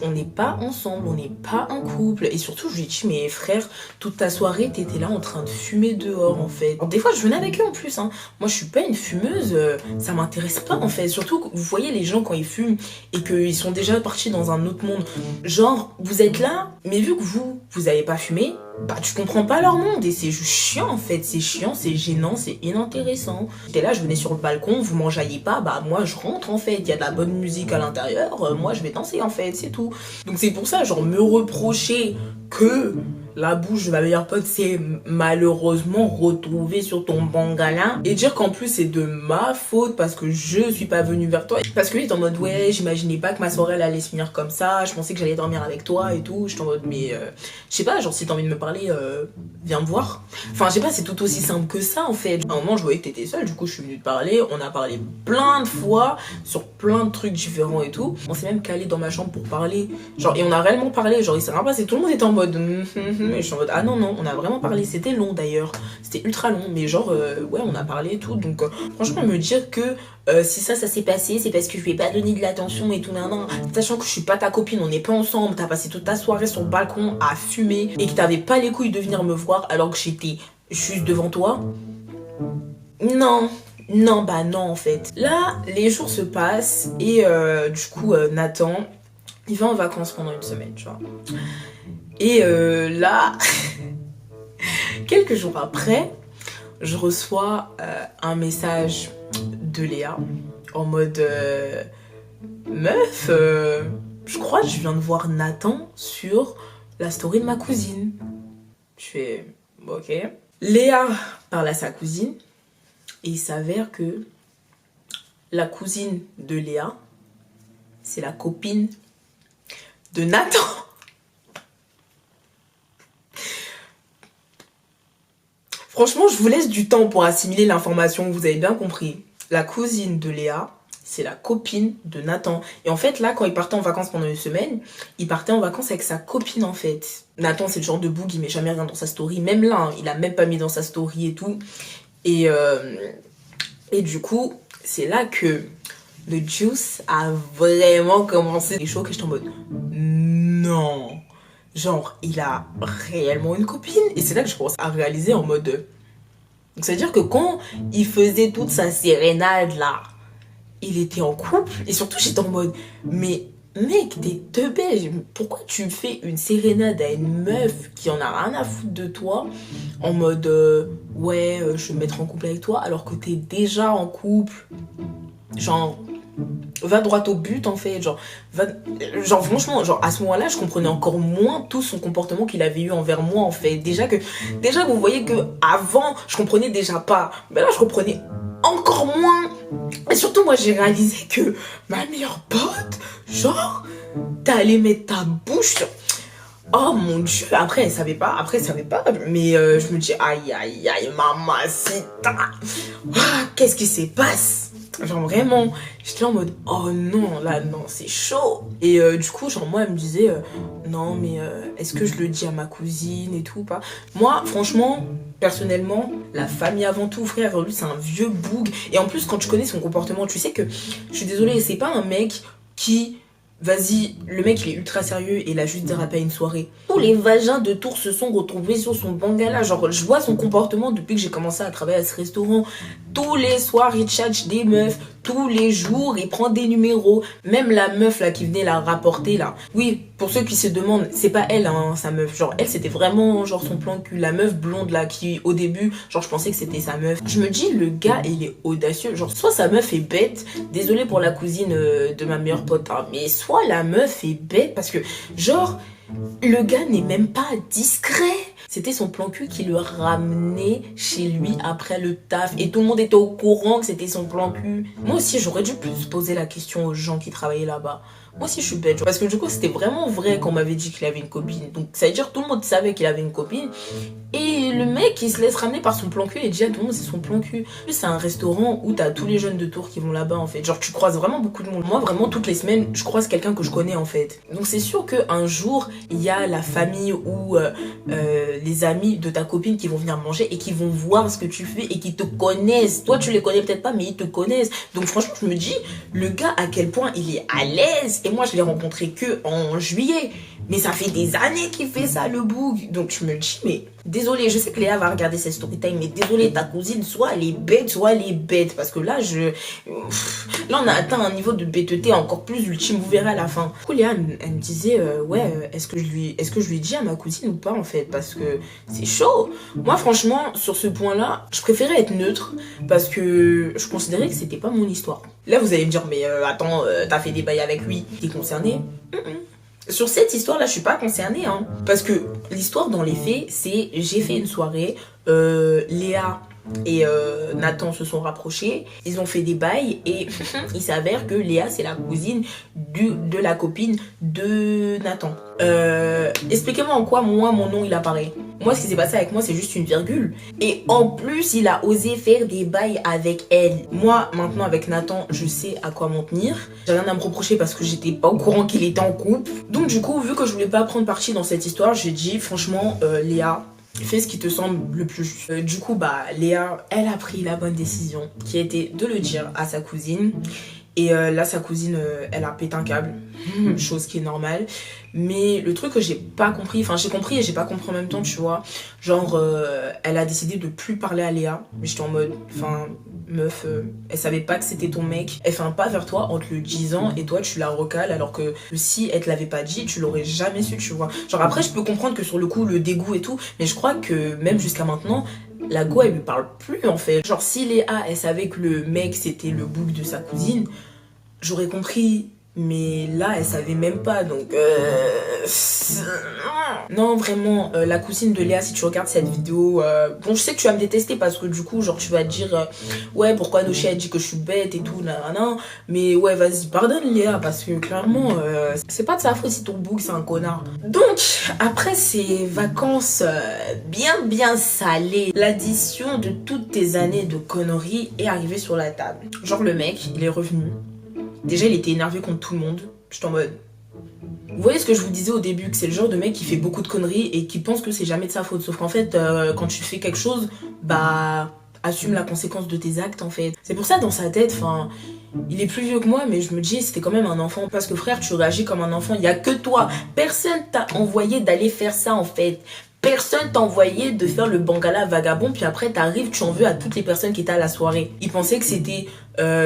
On n'est pas ensemble, on n'est pas un couple. Et surtout, je lui ai dit, mais frère, toute ta soirée, t'étais là en train de fumer dehors, en fait. Alors, des fois, je venais avec eux en plus. Hein. Moi, je suis pas une fumeuse, ça m'intéresse pas, en fait. Surtout, vous voyez les gens quand ils fument et qu'ils sont déjà partis dans un autre monde. Genre, vous êtes là, mais vu que vous avez pas fumé, bah tu comprends pas leur monde et c'est juste chiant en fait, c'est chiant, c'est gênant, c'est inintéressant. J'étais là, je venais sur le balcon, vous m'enjaillez pas, bah moi je rentre en fait, il y a de la bonne musique à l'intérieur, moi je vais danser en fait, c'est tout. Donc c'est pour ça, genre me reprocher que la bouche de ma meilleure pote s'est malheureusement retrouvée sur ton bangala et dire qu'en plus c'est de ma faute parce que je suis pas venue vers toi. Parce que lui est en mode ouais, j'imaginais pas que ma soirée elle allait se finir comme ça, je pensais que j'allais dormir avec toi et tout. J'étais en mode mais je sais pas, genre si t'as envie de me parler, viens me voir. Enfin je sais pas, c'est tout aussi simple que ça en fait. À un moment je voyais que t'étais seule, du coup je suis venue te parler, on a parlé plein de fois sur plein de trucs différents et tout. On s'est même calé dans ma chambre pour parler, genre et on a réellement parlé, genre il s'est rien passé, tout le monde était en mode Et je suis en mode, ah non, non, on a vraiment parlé, c'était long d'ailleurs, c'était ultra long, mais genre, ouais, on a parlé et tout, donc franchement, me dire que si ça s'est passé, c'est parce que je lui ai pas donné de l'attention et tout, nan, sachant que je suis pas ta copine, on n'est pas ensemble, t'as passé toute ta soirée sur le balcon à fumer, et que t'avais pas les couilles de venir me voir alors que j'étais juste devant toi. Non, non, bah non en fait. Là, les jours se passent et du coup, Nathan, il va en vacances pendant une semaine, tu vois. Et là, quelques jours après, je reçois un message de Léa en mode meuf, je crois que je viens de voir Nathan sur la story de ma cousine. Je fais ok. Léa parle à sa cousine et il s'avère que la cousine de Léa, c'est la copine de Nathan. Franchement, je vous laisse du temps pour assimiler l'information, vous avez bien compris. La cousine de Léa, c'est la copine de Nathan. Et en fait, là, quand il partait en vacances pendant une semaine, il partait en vacances avec sa copine, en fait. Nathan, c'est le genre de boug, il met jamais rien dans sa story. Même là, hein, il a même pas mis dans sa story et tout. Et du coup, c'est là que le juice a vraiment commencé. Les chocs, et j'étais en mode, non. Genre, il a réellement une copine. Et c'est là que je commence à réaliser en mode... Donc, c'est-à-dire que quand il faisait toute sa sérénade, là, il était en couple. Et surtout, j'étais en mode... Mais, mec, t'es teubé. Pourquoi tu fais une sérénade à une meuf qui en a rien à foutre de toi en mode... ouais, je vais me mettre en couple avec toi. Alors que t'es déjà en couple. Genre... va droit au but en fait, genre franchement, genre à ce moment-là je comprenais encore moins tout son comportement qu'il avait eu envers moi en fait, déjà vous voyez que avant je comprenais déjà pas, mais là je comprenais encore moins. Et surtout moi j'ai réalisé que ma meilleure pote, genre t'allais mettre ta bouche sur... Oh mon dieu, après elle savait pas, mais je me dis aïe aïe aïe mamacita, qu'est-ce qui se passe? Genre vraiment, j'étais en mode oh non, là non, c'est chaud. Et du coup, genre moi, elle me disait non, mais est-ce que je le dis à ma cousine et tout ou pas? Moi, franchement, personnellement, la famille avant tout, frère, lui c'est un vieux boug. Et en plus, quand tu connais son comportement, tu sais que, je suis désolée, c'est pas un mec qui... Vas-y, le mec il est ultra sérieux et il a juste dérapé à une soirée. Tous les vagins de Tours se sont retrouvés sur son bangala. Genre, je vois son comportement depuis que j'ai commencé à travailler à ce restaurant. Tous les soirs, il tchatche des meufs. Tous les jours, il prend des numéros. Même la meuf là qui venait la rapporter là. Oui, pour ceux qui se demandent, c'est pas elle, hein, sa meuf. Genre, elle c'était vraiment genre son plan de cul. La meuf blonde là qui, au début, genre je pensais que c'était sa meuf. Je me dis, le gars il est audacieux. Genre, soit sa meuf est bête. Désolée pour la cousine de ma meilleure pote, hein, mais soit la meuf est bête parce que genre le gars n'est même pas discret. C'était son plan cul qui le ramenait chez lui après le taf et tout le monde était au courant que c'était son plan cul. Moi aussi j'aurais dû plus poser la question aux gens qui travaillaient là-bas. Moi aussi je suis bête parce que du coup c'était vraiment vrai qu'on m'avait dit qu'il avait une copine. Donc ça veut dire que tout le monde savait qu'il avait une copine. Et le mec il se laisse ramener par son plan cul et dit à tout le monde c'est son plan cul. C'est un restaurant où t'as tous les jeunes de Tours qui vont là-bas en fait. Genre tu croises vraiment beaucoup de monde. Moi vraiment toutes les semaines je croise quelqu'un que je connais en fait. Donc c'est sûr qu'un jour il y a la famille ou les amis de ta copine qui vont venir manger et qui vont voir ce que tu fais et qui te connaissent. Toi tu les connais peut-être pas mais ils te connaissent. Donc franchement je me dis le gars à quel point il est à l'aise. Et moi je l'ai rencontré que en juillet. Mais ça fait des années qu'il fait ça le boug. Donc je me dis mais désolé, je sais que Léa va regarder cette story time, mais désolé, ta cousine, soit elle est bête, soit elle est bête. Parce que là, là, on a atteint un niveau de bêteté encore plus ultime, vous verrez à la fin. Du coup, Léa, elle me disait, ouais, est-ce que je lui dis à ma cousine ou pas, en fait? Parce que c'est chaud. Moi, franchement, sur ce point-là, je préférais être neutre parce que je considérais que c'était pas mon histoire. Là, vous allez me dire, mais attends, t'as fait des bails avec lui, t'es concerné? Sur cette histoire-là, je suis pas concernée, hein. Parce que l'histoire, dans les faits, c'est j'ai fait une soirée, Léa et Nathan se sont rapprochés, ils ont fait des bails et il s'avère que Léa c'est la cousine de la copine de Nathan. Expliquez-moi en quoi moi mon nom il apparaît. Moi ce qui s'est passé avec moi c'est juste une virgule et en plus il a osé faire des bails avec elle. Moi maintenant avec Nathan je sais à quoi m'en tenir. J'ai rien à me reprocher parce que j'étais pas au courant qu'il était en couple. Donc du coup vu que je voulais pas prendre parti dans cette histoire, j'ai dit franchement Léa, fais ce qui te semble le plus juste. Du coup, Léa, elle a pris la bonne décision, qui a été de le dire à sa cousine. Et là, sa cousine, elle a pété un câble, chose qui est normale. Mais le truc que j'ai pas compris, enfin j'ai compris et j'ai pas compris en même temps, tu vois. Genre, elle a décidé de plus parler à Léa. Mais j'étais en mode, enfin, meuf, elle savait pas que c'était ton mec. Elle fait un pas vers toi en te le disant et toi tu la recales alors que si elle te l'avait pas dit, tu l'aurais jamais su, tu vois. Genre après, je peux comprendre que sur le coup, le dégoût et tout, mais je crois que même jusqu'à maintenant, la go elle lui parle plus en fait. Genre si Léa elle savait que le mec c'était le bouc de sa cousine, j'aurais compris, mais là elle savait même pas donc non vraiment la cousine de Léa, si tu regardes cette vidéo, bon je sais que tu vas me détester parce que du coup genre tu vas te dire ouais pourquoi Noché a dit que je suis bête et tout nanana, mais ouais vas-y pardonne Léa parce que clairement c'est pas de sa faute si ton bouc c'est un connard. Donc après ces vacances bien salées, l'addition de toutes tes années de conneries est arrivée sur la table. Genre le mec il est revenu, déjà il était énervé contre tout le monde, j'étais en mode... Vous voyez ce que je vous disais au début, que c'est le genre de mec qui fait beaucoup de conneries et qui pense que c'est jamais de sa faute. Sauf qu'en fait, quand tu fais quelque chose, assume la conséquence de tes actes en fait. C'est pour ça dans sa tête, enfin, il est plus vieux que moi, mais je me dis c'était quand même un enfant. Parce que frère, tu réagis comme un enfant, il y a que toi. Personne t'a envoyé d'aller faire ça en fait. Personne t'a envoyé de faire le bangala vagabond, puis après t'arrives, tu en veux à toutes les personnes qui étaient à la soirée. Ils pensaient que c'était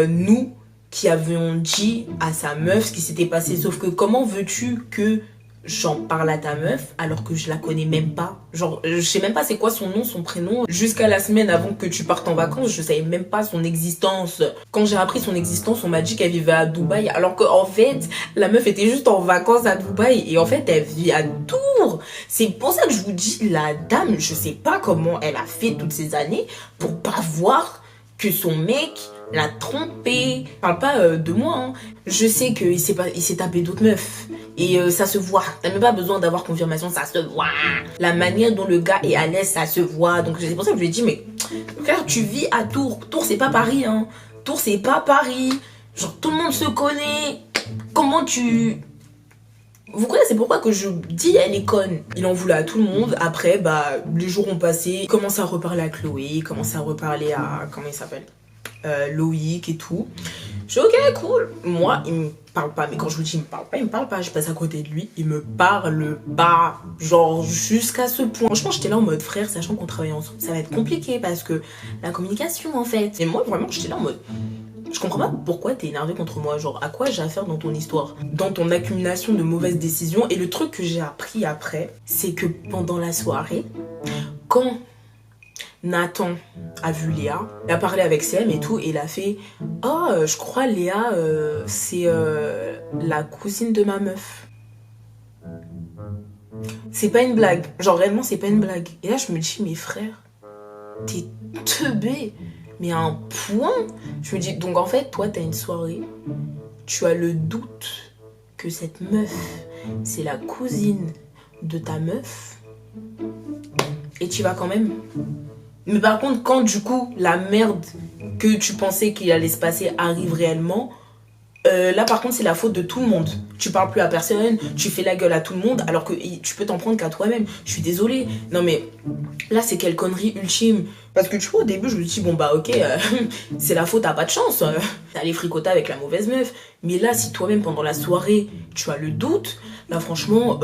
nous qui avions dit à sa meuf ce qui s'était passé. Sauf que comment veux-tu que j'en parle à ta meuf alors que je la connais même pas? Genre, je sais même pas c'est quoi son nom, son prénom. Jusqu'à la semaine avant que tu partes en vacances, je savais même pas son existence. Quand j'ai appris son existence, on m'a dit qu'elle vivait à Dubaï. Alors qu'en fait, la meuf était juste en vacances à Dubaï. Et en fait, elle vit à Tours. C'est pour ça que je vous dis, la dame, je sais pas comment elle a fait toutes ces années pour pas voir que son mec l'a trompé. Je parle pas de moi, hein. Je sais qu'il s'est tapé d'autres meufs. Et ça se voit. T'as même pas besoin d'avoir confirmation, ça se voit. La manière dont le gars est à l'aise, ça se voit. Donc c'est pour ça que je lui ai dit, mais frère, tu vis à Tours. Tours, c'est pas Paris, hein. Tours, c'est pas Paris. Genre, tout le monde se connaît. Comment tu... Vous connaissez pourquoi que je dis elle est conne. Il en voulait à tout le monde. Après, les jours ont passé. Il commence à reparler à Chloé. Il commence à reparler à... Comment il s'appelle, Loïc et tout. Je dis ok cool. Moi il me parle pas, mais quand je vous dis il me parle pas, je passe à côté de lui, il me parle pas, genre jusqu'à ce point. Franchement j'étais là en mode frère, sachant qu'on travaille ensemble, ça va être compliqué parce que la communication en fait. Et moi vraiment j'étais là en mode, je comprends pas pourquoi t'es énervé contre moi, genre à quoi j'ai affaire dans ton histoire, dans ton accumulation de mauvaises décisions. Et le truc que j'ai appris après, c'est que pendant la soirée, quand Nathan a vu Léa, il a parlé avec Sam et tout, et il a fait « Oh, je crois Léa, c'est la cousine de ma meuf. » C'est pas une blague, genre réellement c'est pas une blague. Et là je me dis « Mais frère, t'es teubé, mais à un point !» Je me dis, donc en fait, toi t'as une soirée, tu as le doute que cette meuf, c'est la cousine de ta meuf, et tu vas quand même... Mais par contre, quand du coup, la merde que tu pensais qu'il allait se passer arrive réellement, là par contre, c'est la faute de tout le monde. Tu parles plus à personne, tu fais la gueule à tout le monde, alors que tu peux t'en prendre qu'à toi-même. Je suis désolée. Non mais, là c'est quelle connerie ultime. Parce que tu vois, au début, je me dis, bon ok, c'est la faute, t'as pas de chance. T'es allé fricoter avec la mauvaise meuf. Mais là, si toi-même, pendant la soirée, tu as le doute, là franchement...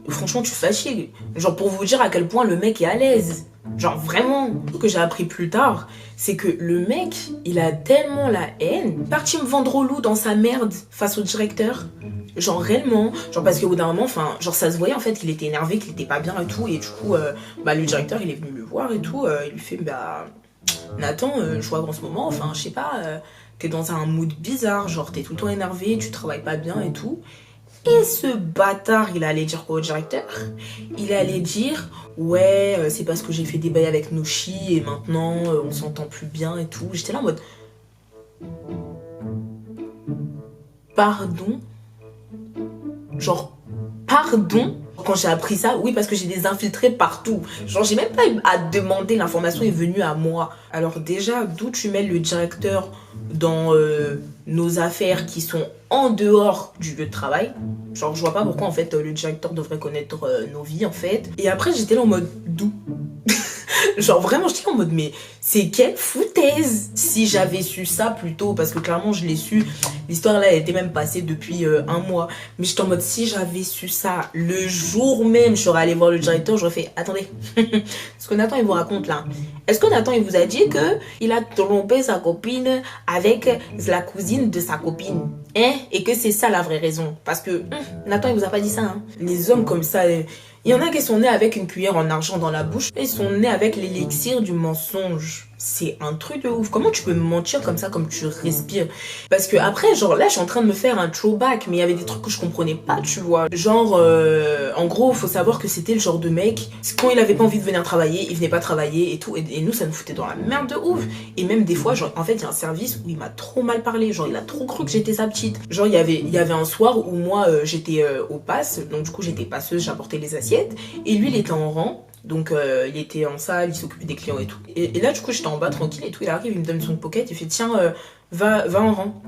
Franchement, tu fatigues. Genre, pour vous dire à quel point le mec est à l'aise. Genre, vraiment. Ce que j'ai appris plus tard, c'est que le mec, il a tellement la haine. Parti me vendre au loup dans sa merde face au directeur. Genre, réellement. Genre, parce qu'au bout d'un moment, enfin, genre, ça se voyait en fait qu'il était énervé, qu'il était pas bien et tout. Et du coup, le directeur, il est venu le voir et tout. Il lui fait, Nathan, je vois qu'en ce moment, enfin, je sais pas, t'es dans un mood bizarre. Genre, t'es tout le temps énervé, tu travailles pas bien et tout. Et ce bâtard, il allait dire quoi au directeur? Il allait dire, ouais, c'est parce que j'ai fait des bails avec Noshi et maintenant on s'entend plus bien et tout. J'étais là en mode, pardon? Genre, pardon? Quand j'ai appris ça, oui, parce que j'ai des infiltrés partout. Genre, j'ai même pas eu à demander, l'information est venue à moi. Alors déjà, d'où tu mets le directeur dans nos affaires qui sont en dehors du lieu de travail? Genre, je vois pas pourquoi, en fait, le directeur devrait connaître nos vies, en fait. Et après, j'étais là en mode, d'où? Genre vraiment j'étais en mode mais c'est quelle foutaise. Si j'avais su ça plus tôt, parce que clairement je l'ai su, l'histoire là elle était même passée depuis un mois, mais j'étais en mode si j'avais su ça le jour même, je serais allée voir le directeur, j'aurais fait attendez, ce que Nathan il vous raconte là, est-ce que Nathan il vous a dit que il a trompé sa copine avec la cousine de sa copine, hein, et que c'est ça la vraie raison? Parce que Nathan il vous a pas dit ça, hein. Les hommes comme ça, il y en a qui sont nés avec une cuillère en argent dans la bouche et ils sont nés avec l'élixir du mensonge. C'est un truc de ouf. Comment tu peux me mentir comme ça, comme tu respires? Parce que après, genre là, je suis en train de me faire un throwback, mais il y avait des trucs que je comprenais pas, tu vois. Genre, en gros, faut savoir que c'était le genre de mec, quand il avait pas envie de venir travailler, il venait pas travailler et tout. Et nous, ça nous foutait dans la merde de ouf. Et même des fois, genre, en fait, il y a un service où il m'a trop mal parlé. Genre, il a trop cru que j'étais sa petite. Genre, il y avait un soir où moi, j'étais au pass, donc du coup, j'étais passeuse, j'apportais les assiettes. Et lui, il était en rang. Donc il était en salle, il s'occupait des clients et tout. Et là du coup j'étais en bas tranquille et tout, il arrive, il me donne son pocket, il fait tiens va en rang.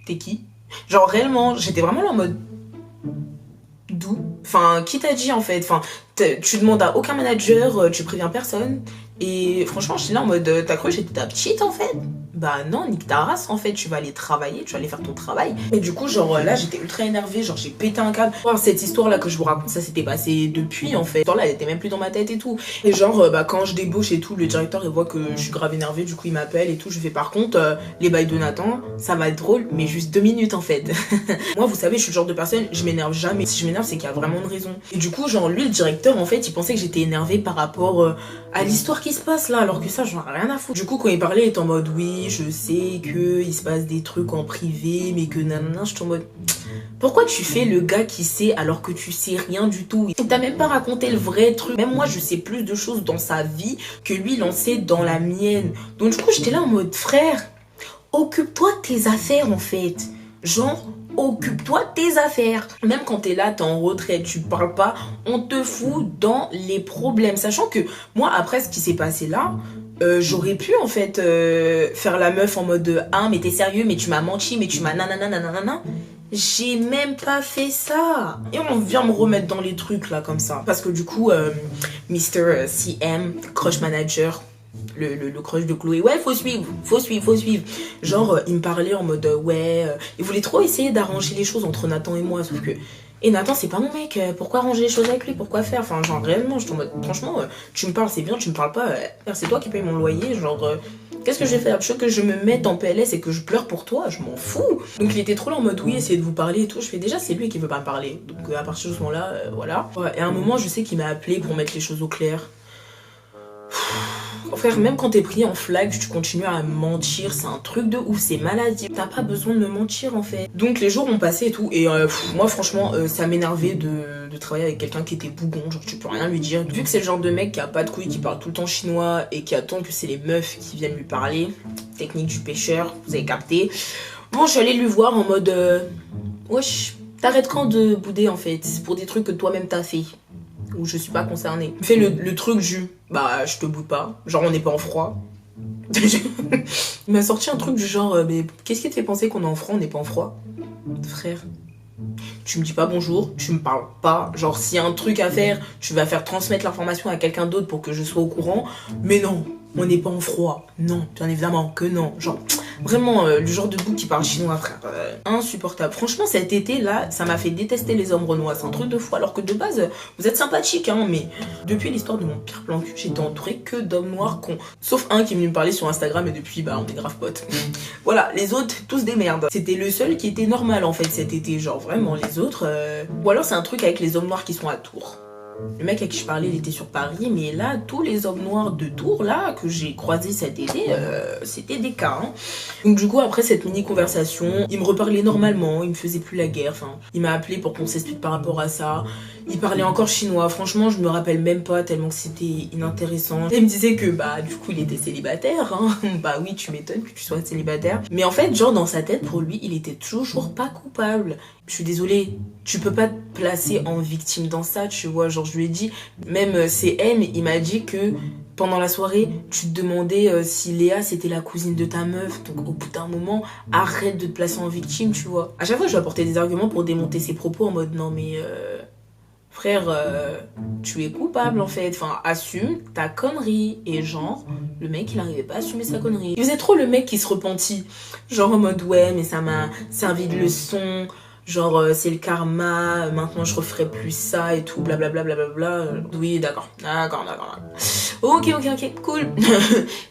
T'es qui? Genre réellement, j'étais vraiment là en mode d'où? Enfin qui t'a dit en fait? Enfin tu demandes à aucun manager, tu préviens personne. Et franchement j'étais là en mode t'as cru que j'étais ta petite en fait? Bah non, nique ta race en fait, tu vas aller travailler, tu vas aller faire ton travail. Et du coup genre là j'étais ultra énervée, genre j'ai pété un câble. Cette histoire là que je vous raconte, ça s'était passé depuis en fait. Cette histoire là elle était même plus dans ma tête et tout. Et genre bah quand je débauche et tout, le directeur il voit que je suis grave énervée, du coup il m'appelle et tout. Je fais par contre les bails de Nathan, ça va être drôle mais juste 2 minutes en fait. Moi vous savez je suis le genre de personne, je m'énerve jamais. Si je m'énerve c'est qu'il y a vraiment une raison. Et du coup genre lui le directeur en fait il pensait que j'étais énervée par rapport à l'histoire qui se passe là, alors que ça j'en ai rien à foutre. Du coup quand il parlait il était en mode oui je sais que il se passe des trucs en privé mais que nanana, je suis en mode pourquoi tu fais le gars qui sait alors que tu sais rien du tout? Il t'a même pas raconté le vrai truc. Même moi je sais plus de choses dans sa vie que lui il en sait dans la mienne. Donc du coup j'étais là en mode frère, occupe-toi de tes affaires en fait. Genre occupe-toi de tes affaires. Même quand t'es là, t'es en retraite, tu parles pas, on te fout dans les problèmes. Sachant que moi après ce qui s'est passé là, j'aurais pu en fait faire la meuf en mode ah mais t'es sérieux, mais tu m'as menti, mais tu m'as nanana nanana. J'ai même pas fait ça. Et on vient me remettre dans les trucs là comme ça. Parce que du coup, Mr. CM, crush manager, le crush de Chloé, ouais faut suivre. Genre il me parlait en mode ouais, il voulait trop essayer d'arranger les choses entre Nathan et moi, sauf que et Nathan c'est pas mon mec, pourquoi arranger les choses avec lui, pourquoi faire, enfin genre réellement je suis en mode franchement tu me parles c'est bien, tu me parles pas, c'est toi qui payes mon loyer, genre qu'est-ce que je vais faire? Je veux que je me mette en PLS et que je pleure pour toi, je m'en fous. Donc il était trop là en mode oui, essayez de vous parler et tout. Je fais déjà c'est lui qui veut pas me parler. Donc à partir de ce moment-là, voilà. Ouais, et à un moment je sais qu'il m'a appelé pour mettre les choses au clair. Frère, même quand t'es pris en flag, tu continues à mentir, c'est un truc de ouf, c'est maladie. T'as pas besoin de me mentir en fait. Donc les jours ont passé et tout, et moi franchement, ça m'énervait de travailler avec quelqu'un qui était bougon, genre tu peux rien lui dire. Vu que c'est le genre de mec qui a pas de couilles, qui parle tout le temps chinois et qui attend que c'est les meufs qui viennent lui parler, technique du pêcheur, vous avez capté. Bon, je suis allée lui voir en mode, wesh, t'arrêtes quand de bouder en fait, c'est pour des trucs que toi-même t'as fait. Où je suis pas concernée. Fais le truc bah je te boude pas, genre on n'est pas en froid. Il m'a sorti un truc du genre mais qu'est-ce qui te fait penser qu'on est en froid, on n'est pas en froid? Frère, tu me dis pas bonjour, tu me parles pas, genre s'il y a un truc à faire, tu vas faire transmettre l'information à quelqu'un d'autre pour que je sois au courant, mais non, on n'est pas en froid, non, bien évidemment que non, genre vraiment le genre de bout qui parle chinois frère, insupportable. Franchement cet été là, ça m'a fait détester les hommes renois, c'est un truc de fou, alors que de base vous êtes sympathiques hein, mais depuis l'histoire de mon pire plan cul, j'étais entourée que d'hommes noirs cons, sauf un qui est venu me parler sur Instagram et depuis bah on est grave potes. Voilà, les autres tous des merdes. C'était le seul qui était normal en fait cet été, genre vraiment les autres ou alors c'est un truc avec les hommes noirs qui sont à Tours. Le mec à qui je parlais, il était sur Paris, mais là, tous les hommes noirs de Tours, là, que j'ai croisés cet été, c'était des cas. Hein. Donc du coup, après cette mini-conversation, il me reparlait normalement, il me faisait plus la guerre, enfin, il m'a appelé pour qu'on s'explique par rapport à ça. Il parlait encore chinois, franchement, je me rappelle même pas tellement que c'était inintéressant. Et il me disait que, bah, du coup, il était célibataire, hein. Bah oui, tu m'étonnes que tu sois célibataire. Mais en fait, genre, dans sa tête, pour lui, il était toujours pas coupable. Je suis désolée, tu peux pas te placer en victime dans ça, tu vois. Genre, je lui ai dit, même CM, il m'a dit que pendant la soirée, tu te demandais si Léa c'était la cousine de ta meuf. Donc, au bout d'un moment, arrête de te placer en victime, tu vois. À chaque fois, je lui apportais des arguments pour démonter ses propos en mode non, mais frère, tu es coupable en fait. Enfin, assume ta connerie. Et genre, le mec, il arrivait pas à assumer sa connerie. Il faisait trop le mec qui se repentit. Genre en mode ouais, mais ça m'a servi de leçon. Genre, c'est le karma, maintenant je referai plus ça et tout, blablabla. Oui, d'accord. Ok, cool.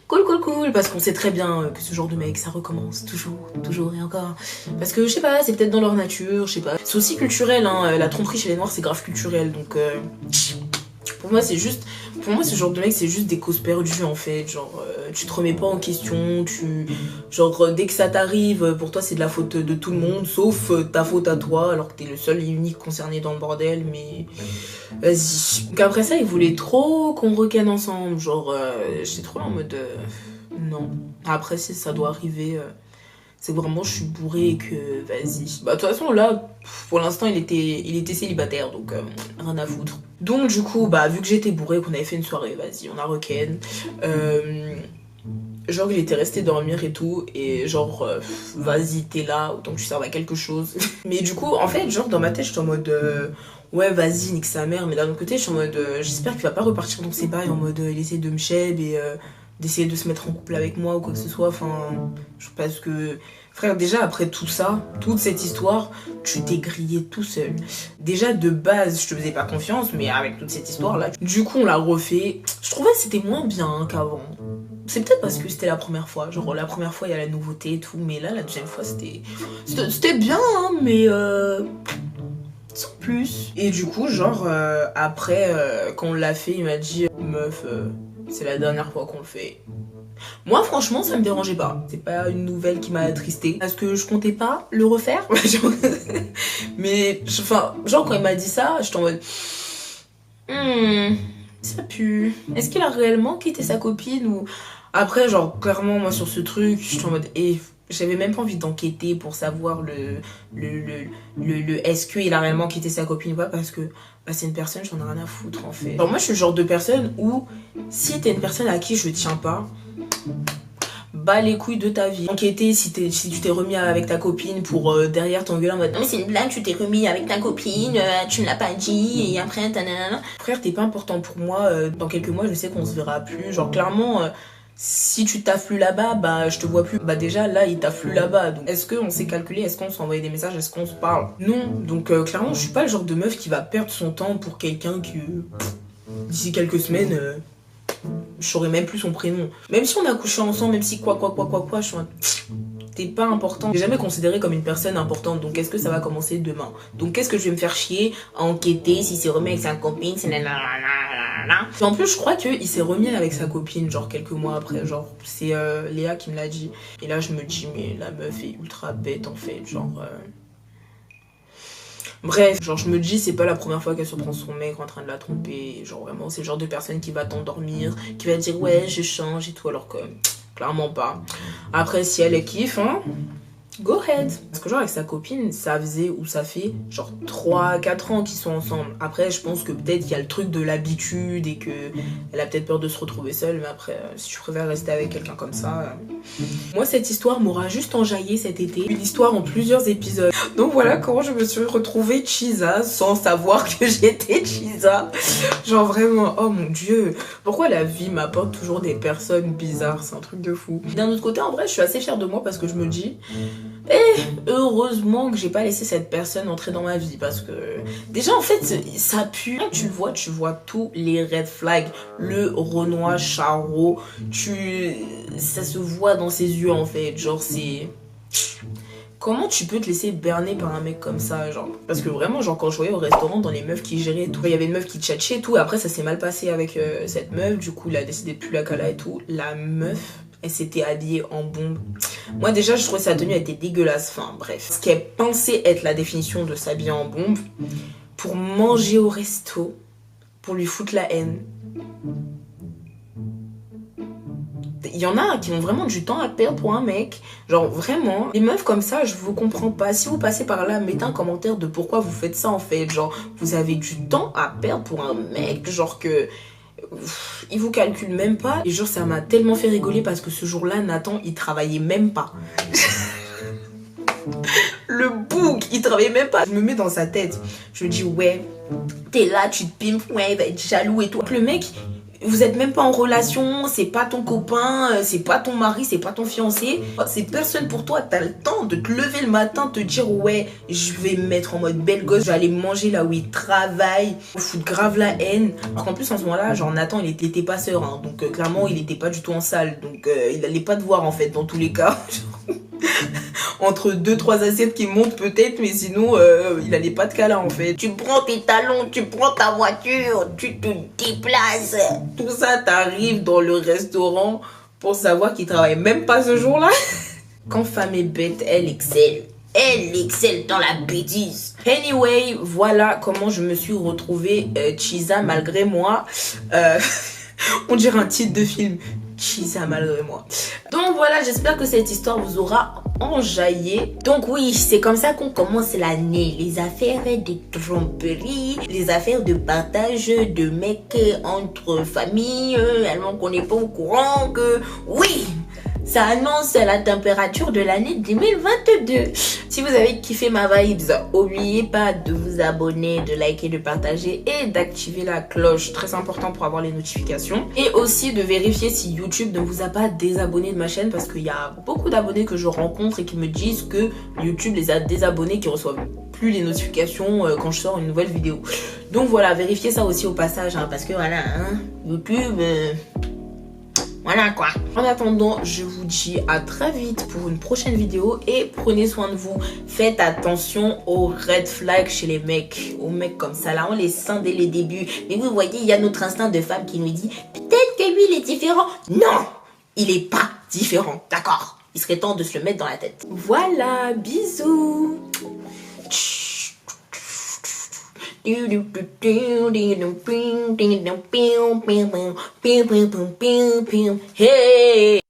Cool. Parce qu'on sait très bien que ce genre de mec, ça recommence toujours et encore. Parce que, je sais pas, c'est peut-être dans leur nature, je sais pas. C'est aussi culturel, hein. La tromperie chez les noirs, c'est grave culturel. Donc, pour moi, c'est juste... Pour moi, ce genre de mec, c'est juste des causes perdues, en fait. Genre, tu te remets pas en question, genre, dès que ça t'arrive, pour toi, c'est de la faute de tout le monde, sauf ta faute à toi, alors que t'es le seul et unique concerné dans le bordel, mais... Vas-y. Donc après ça, il voulait trop qu'on recane ensemble. Genre, j'étais trop là en mode... non. Après, si ça doit arriver... c'est vraiment, je suis bourrée et que... Vas-y. Bah, de toute façon, là, pour l'instant, il était célibataire, donc rien à foutre. Donc, du coup, bah, vu que j'étais bourrée, qu'on avait fait une soirée, vas-y, on a requin. Genre, il était resté dormir et tout, et genre, vas-y, t'es là, autant que tu serves à quelque chose. Mais du coup, en fait, genre, dans ma tête, j'étais en mode... ouais, vas-y, nique sa mère. Mais d'un autre côté, je suis en mode... j'espère qu'il va pas repartir dans ses bails en mode... il essaie de me cheb et... d'essayer de se mettre en couple avec moi ou quoi que ce soit. Enfin, je pense que... Frère, déjà, après tout ça, toute cette histoire, tu t'es grillé tout seul. Déjà, de base, je te faisais pas confiance, mais avec toute cette histoire-là... Du coup, on l'a refait. Je trouvais que c'était moins bien qu'avant. C'est peut-être parce que c'était la première fois. Genre, la première fois, il y a la nouveauté et tout. Mais là, la deuxième fois, c'était bien, hein, mais... sans plus. Et du coup, genre, après, quand on l'a fait, il m'a dit « Meuf, c'est la dernière fois qu'on le fait. » Moi, franchement, ça me dérangeait pas. C'est pas une nouvelle qui m'a attristé. Parce que je comptais pas le refaire. Mais, enfin, genre, quand il m'a dit ça, j'étais en mode... ça pue. Est-ce qu'il a réellement quitté sa copine ou... Après, genre, clairement, moi, sur ce truc, j'étais en mode... j'avais même pas envie d'enquêter pour savoir est-ce qu'il a réellement quitté sa copine ou pas, parce que bah, c'est une personne, j'en ai rien à foutre en fait. Genre moi je suis le genre de personne où si t'es une personne à qui je tiens pas, bats les couilles de ta vie. Enquêter si tu t'es remis avec ta copine pour derrière t'engueuler en mode non mais c'est une blague, tu t'es remis avec ta copine, tu me l'as pas dit et après nanana. Frère, t'es pas important pour moi, dans quelques mois je sais qu'on se verra plus, genre clairement... si tu t'afflues là-bas, bah je te vois plus. Bah déjà là, il t'afflue là-bas. Donc est-ce qu'on s'est calculé? Est-ce qu'on s'est envoyé des messages? Est-ce qu'on se parle? Non. Donc clairement, je suis pas le genre de meuf qui va perdre son temps pour quelqu'un qui d'ici quelques semaines, je saurais même plus son prénom. Même si on a couché ensemble, même si quoi, je suis en... T'es pas important. J'ai jamais considéré comme une personne importante, donc est-ce que ça va commencer demain? Donc qu'est-ce que je vais me faire chier à enquêter si c'est remis avec sa copine, c'est nanana. En plus, je crois qu'il s'est remis avec sa copine, genre quelques mois après, genre c'est Léa qui me l'a dit. Et là, je me dis, mais la meuf est ultra bête en fait, genre... Bref, genre je me dis c'est pas la première fois qu'elle surprend son mec en train de la tromper. Genre vraiment c'est le genre de personne qui va t'endormir, qui va dire ouais je change et tout alors que clairement pas. Après si elle kiffe hein, go ahead. Parce que genre avec sa copine ça faisait ou ça fait genre 3-4 ans qu'ils sont ensemble. Après je pense que peut-être qu'il y a le truc de l'habitude et que elle a peut-être peur de se retrouver seule. Mais après si tu préfères rester avec quelqu'un comme ça... Moi cette histoire m'aura juste enjaillé cet été. Une histoire en plusieurs épisodes. Donc voilà comment je me suis retrouvée Chiza sans savoir que j'étais Chiza. Genre vraiment, oh mon dieu. Pourquoi la vie m'apporte toujours des personnes bizarres? C'est un truc de fou. D'un autre côté en vrai je suis assez fière de moi parce que je me dis... heureusement que j'ai pas laissé cette personne entrer dans ma vie parce que déjà en fait ça pue. Tu vois tous les red flags, le Renoir Charo, ça se voit dans ses yeux en fait, genre c'est Comment tu peux te laisser berner par un mec comme ça, genre? Parce que vraiment, genre, quand je voyais au restaurant, dans les meufs qui géraient et tout, il y avait une meuf qui tchatchait et tout, et après, ça s'est mal passé avec cette meuf, du coup, il a décidé de plus la caler et tout. La meuf, elle s'était habillée en bombe. Moi, déjà, je trouvais sa tenue, elle était dégueulasse. Enfin, bref. Ce qui est pensé être la définition de s'habiller en bombe, pour manger au resto, pour lui foutre la haine. Il y en a qui ont vraiment du temps à perdre pour un mec. Genre vraiment, les meufs comme ça, je vous comprends pas. Si vous passez par là, mettez un commentaire de pourquoi vous faites ça en fait. Genre, vous avez du temps à perdre pour un mec, genre que... il vous calcule même pas. Et genre, ça m'a tellement fait rigoler parce que ce jour-là, Nathan, il travaillait même pas. Le bouc, il travaillait même pas. Je me mets dans sa tête. Je me dis, ouais, t'es là, tu te pimpes, ouais, il va être jaloux et tout. Le mec... Vous êtes même pas en relation, c'est pas ton copain, c'est pas ton mari, c'est pas ton fiancé. C'est personne pour toi, t'as le temps de te lever le matin, te dire ouais, je vais me mettre en mode belle gosse, je vais aller manger là où il travaille, foutre grave la haine. Alors qu'en plus en ce moment-là, genre Nathan il était passeur, hein, donc clairement il était pas du tout en salle, donc il allait pas te voir en fait dans tous les cas. Entre 2-3 assiettes qui montent peut-être, mais sinon il allait pas de câlin en fait. Tu prends tes talons, tu prends ta voiture, tu te déplaces. Tout ça t'arrive dans le restaurant pour savoir qu'il travaille même pas ce jour-là. Quand femme est bête, elle excelle. Elle excelle dans la bêtise. Anyway, voilà comment je me suis retrouvée Chiza malgré moi. On dirait un titre de film. Chiza malgré moi. Donc voilà, j'espère que cette histoire vous aura enjaillé. Donc oui, c'est comme ça qu'on commence l'année. Les affaires de tromperie, les affaires de partage de mecs entre familles, alors qu'on n'est pas au courant que... Oui, ça annonce la température de l'année 2022. Si vous avez kiffé ma vibes, n'oubliez pas de vous abonner, de liker, de partager et d'activer la cloche. Très important pour avoir les notifications. Et aussi de vérifier si YouTube ne vous a pas désabonné de ma chaîne parce qu'il y a beaucoup d'abonnés que je rencontre et qui me disent que YouTube les a désabonnés, qui reçoivent plus les notifications quand je sors une nouvelle vidéo. Donc voilà, vérifiez ça aussi au passage hein, parce que voilà, hein, YouTube... Voilà quoi. En attendant, je vous dis à très vite pour une prochaine vidéo et prenez soin de vous. Faites attention aux red flags chez les mecs. Aux mecs comme ça là, on les sent dès les débuts. Mais vous voyez, il y a notre instinct de femme qui nous dit peut-être que lui il est différent. Non, il est pas différent, d'accord? Il serait temps de se le mettre dans la tête. Voilà, bisous. Hey!